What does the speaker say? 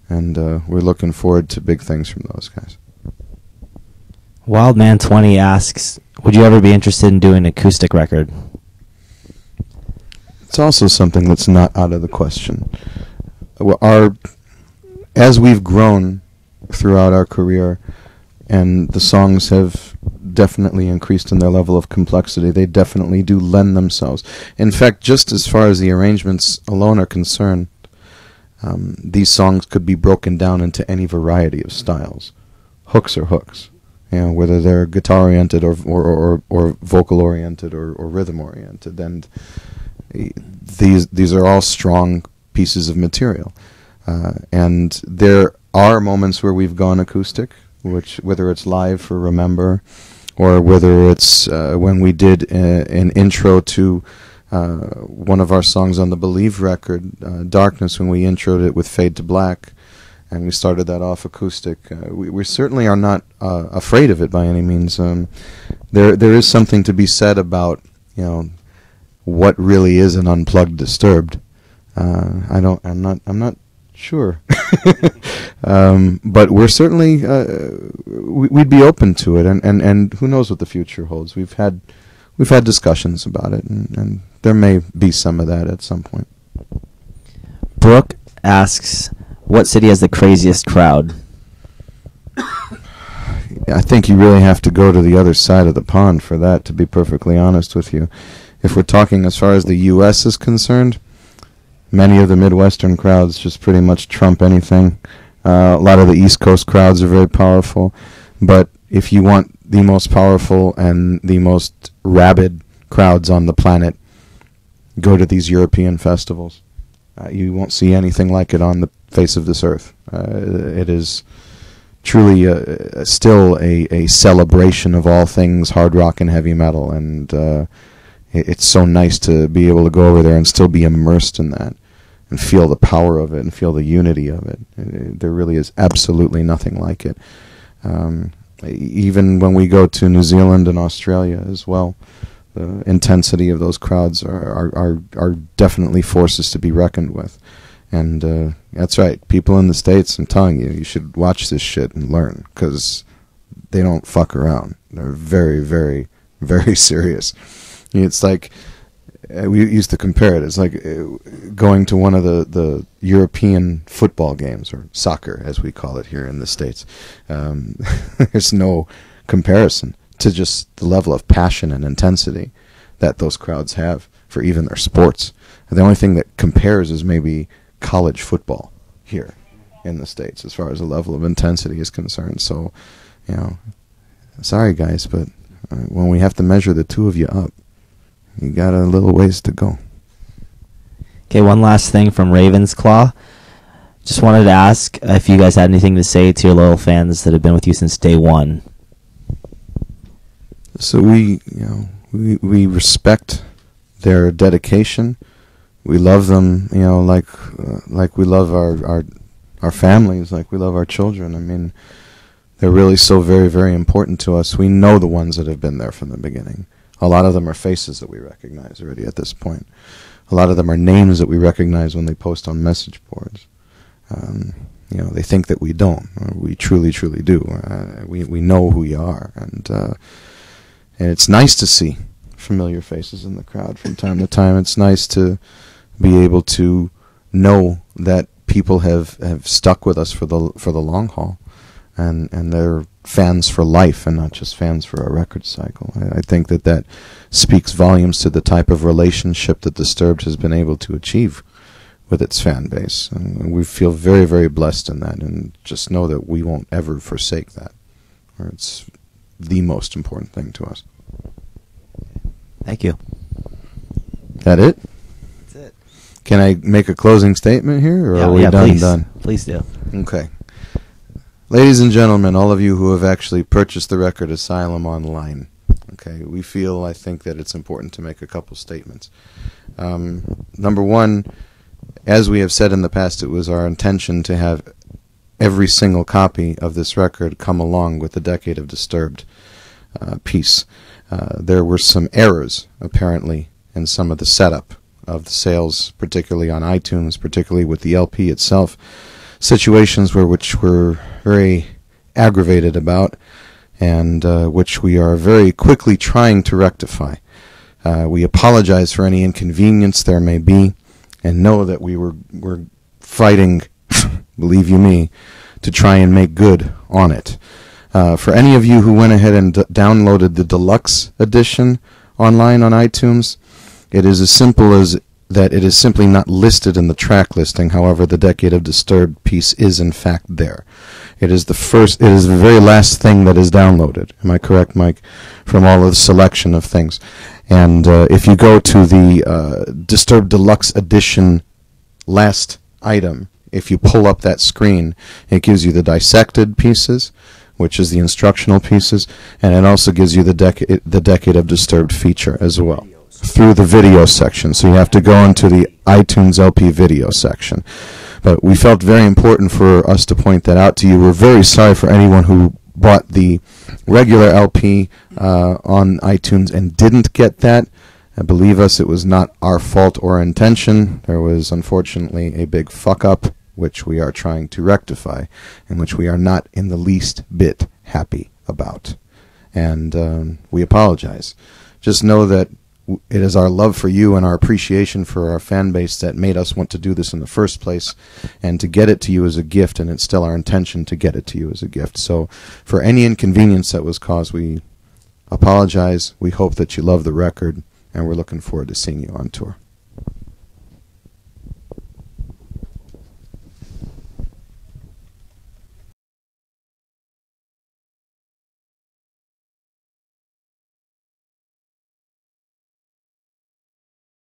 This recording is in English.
and we're looking forward to big things from those guys. Wildman20 asks, would you ever be interested in doing an acoustic record? It's also something that's not out of the question. As we've grown throughout our career, and the songs have definitely increased in their level of complexity, they definitely do lend themselves. In fact, just as far as the arrangements alone are concerned, these songs could be broken down into any variety of styles. Hooks are hooks, whether they're guitar-oriented or vocal-oriented or rhythm-oriented. And these are all strong pieces of material. And there are moments where we've gone acoustic, whether it's live for Remember, or whether it's when we did an intro to one of our songs on the Believe record, Darkness, when we introed it with Fade to Black, and we started that off acoustic. We certainly are not afraid of it by any means. There is something to be said about what really is an unplugged Disturbed. I'm not sure, but we're certainly we'd be open to it, and who knows what the future holds. We've had discussions about it, and there may be some of that at some point. Brooke asks, what city has the craziest crowd? I think you really have to go to the other side of the pond for that, to be perfectly honest with you. If we're talking as far as the U.S. is concerned, many of the Midwestern crowds just pretty much trump anything. A lot of the East Coast crowds are very powerful. But if you want the most powerful and the most rabid crowds on the planet, go to these European festivals. You won't see anything like it on the face of this earth. It is truly still a celebration of all things hard rock and heavy metal, and it's so nice to be able to go over there and still be immersed in that and feel the power of it and feel the unity of it. There really is absolutely nothing like it. Even when we go to New Zealand and Australia as well, the intensity of those crowds are definitely forces to be reckoned with. And that's right, people in the States, I'm telling you, you should watch this shit and learn, because they don't fuck around. They're very, very, very serious. It's like, we used to compare it, it's like going to one of the European football games, or soccer as we call it here in the States. There's no comparison to just the level of passion and intensity that those crowds have for even their sports. And the only thing that compares is maybe college football here in the States as far as the level of intensity is concerned. So, sorry guys, but when we have to measure the two of you up, you got a little ways to go. Okay, one last thing from Ravensclaw. Just wanted to ask if you guys had anything to say to your loyal fans that have been with you since day one. So we respect their dedication. We love them, like we love our families, like we love our children. I mean, they're really so very, very important to us. We know the ones that have been there from the beginning. A lot of them are faces that we recognize already at this point. A lot of them are names that we recognize when they post on message boards. They think that we don't. We truly, truly do. We know who we are, and it's nice to see familiar faces in the crowd from time to time. It's nice to be able to know that people have stuck with us for the long haul, and they're fans for life and not just fans for a record cycle. I think that speaks volumes to the type of relationship that Disturbed has been able to achieve with its fan base. And we feel very, very blessed in that, and just know that we won't ever forsake that. Or it's the most important thing to us. Thank you. That it? That's it. Can I make a closing statement here, or are we done? Please do. Okay. Ladies and gentlemen, all of you who have actually purchased the record Asylum online, okay, I think that it's important to make a couple statements. Number one, as we have said in the past, it was our intention to have every single copy of this record come along with the Decade of Disturbed piece. There were some errors, apparently, in some of the setup of the sales, particularly on iTunes, particularly with the LP itself. situations which we're very aggravated about, and which we are very quickly trying to rectify. We apologize for any inconvenience there may be, and know that we're fighting, believe you me, to try and make good on it. For any of you who went ahead and downloaded the deluxe edition online on iTunes, it is as simple as that it is simply not listed in the track listing. However, the Decade of Disturbed piece is in fact there. It is the very last thing that is downloaded. Am I correct, Mike? From all of the selection of things. And if you go to the Disturbed Deluxe Edition last item, if you pull up that screen, it gives you the dissected pieces, which is the instructional pieces, and it also gives you the Decade of Disturbed feature as well, through the video section. So you have to go into the iTunes LP video section. But we felt very important for us to point that out to you. We're very sorry for anyone who bought the regular LP on iTunes and didn't get that. Believe us, it was not our fault or intention. There was unfortunately a big fuck up, which we are trying to rectify, and which we are not in the least bit happy about. And we apologize. Just know that it is our love for you and our appreciation for our fan base that made us want to do this in the first place, and to get it to you as a gift, and it's still our intention to get it to you as a gift. So for any inconvenience that was caused, we apologize. We hope that you love the record, and we're looking forward to seeing you on tour.